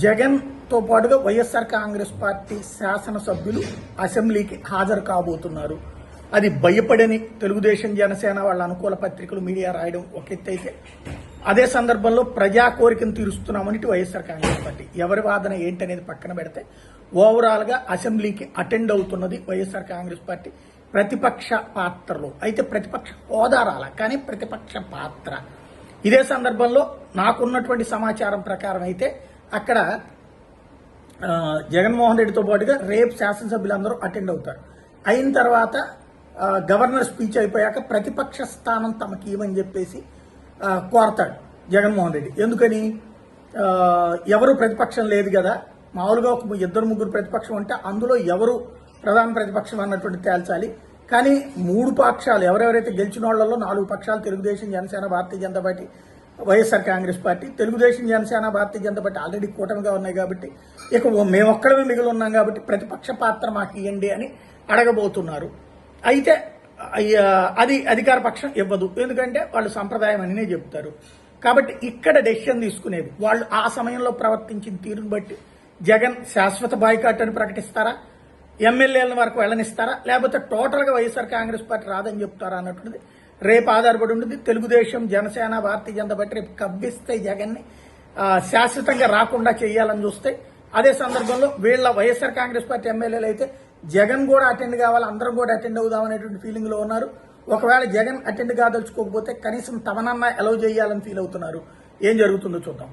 జగన్తో పాటుగా వైఎస్ఆర్ కాంగ్రెస్ పార్టీ శాసనసభ్యులు అసెంబ్లీకి హాజరు కాబోతున్నారు. అది భయపడని తెలుగుదేశం జనసేన వాళ్ళ అనుకూల పత్రికలు మీడియా రాయడం ఒక ఎత్తైతే, అదే సందర్భంలో ప్రజా కోరికను తీరుస్తున్నామని వైఎస్ఆర్ కాంగ్రెస్ పార్టీ ఎవరి వాదన ఏంటనేది పక్కన పెడితే ఓవరాల్ గా అసెంబ్లీకి అటెండ్ అవుతున్నది వైఎస్ఆర్ కాంగ్రెస్ పార్టీ ప్రతిపక్ష పాత్రలో. అయితే ప్రతిపక్ష హోదా రాల, కానీ ప్రతిపక్ష పాత్ర. ఇదే సందర్భంలో నాకున్నటువంటి సమాచారం ప్రకారం అయితే అక్కడ జగన్మోహన్ రెడ్డితో పాటుగా రేపు శాసనసభ్యులందరూ అటెండ్ అవుతారు. అయిన తర్వాత గవర్నర్ స్పీచ్ అయిపోయాక ప్రతిపక్ష స్థానం తమకి ఇవ్వని చెప్పేసి కోరతాడు జగన్మోహన్ రెడ్డి. ఎందుకని? ఎవరు ప్రతిపక్షం లేదు కదా, మామూలుగా ఒక ఇద్దరు ముగ్గురు ప్రతిపక్షం అంటే అందులో ఎవరు ప్రధాన ప్రతిపక్షం అన్నటువంటి తేల్చాలి. కానీ మూడు పక్షాలు ఎవరెవరైతే గెలిచిన వాళ్ళలో 4 పక్షాలు Telugu Desam, Janasena, Bharatiya Janata party, YSR Congress party. Telugu Desam, Janasena, Bharatiya Janata party already కూటమిగా ఉన్నాయి కాబట్టి ఇక మేమొక్కడమే మిగిలి ఉన్నాం కాబట్టి ప్రతిపక్ష పాత్ర మాకు ఇవ్వండి అని అడగబోతున్నారు. అయితే అది అధికార పక్షం ఇవ్వదు, ఎందుకంటే వాళ్ళు సంప్రదాయం అనినే చెప్తారు. కాబట్టి ఇక్కడ డెసిషన్ తీసుకునేది వాళ్ళు ఆ సమయంలో ప్రవర్తించిన తీరును బట్టి జగన్ శాశ్వత బాయ్కాట్ అని ప్రకటిస్తారా, ఎమ్మెల్యేల వరకు వెళ్ళనిస్తారా, లేకపోతే టోటల్గా వైఎస్ఆర్ కాంగ్రెస్ పార్టీ రాదని చెప్తారా అన్నటువంటిది రేపు ఆధారపడి ఉంటుంది. తెలుగుదేశం, జనసేన, భారతీయ జనతా పార్టీ రేపు కవ్విస్తే జగన్ని శాశ్వతంగా రాకుండా చేయాలని చూస్తే, అదే సందర్భంలో వీళ్ళ వైఎస్ఆర్ కాంగ్రెస్ పార్టీ ఎమ్మెల్యేలు అయితే జగన్ కూడా అటెండ్ కావాలి, అందరం కూడా అటెండ్ అవుదాం అనేటువంటి ఫీలింగ్ లో ఉన్నారు. ఒకవేళ జగన్ అటెండ్ కాదలుచుకోకపోతే కనీసం తమనన్నా అలౌ చేయాలని ఫీల్ అవుతున్నారు. ఏం జరుగుతుందో చూద్దాం.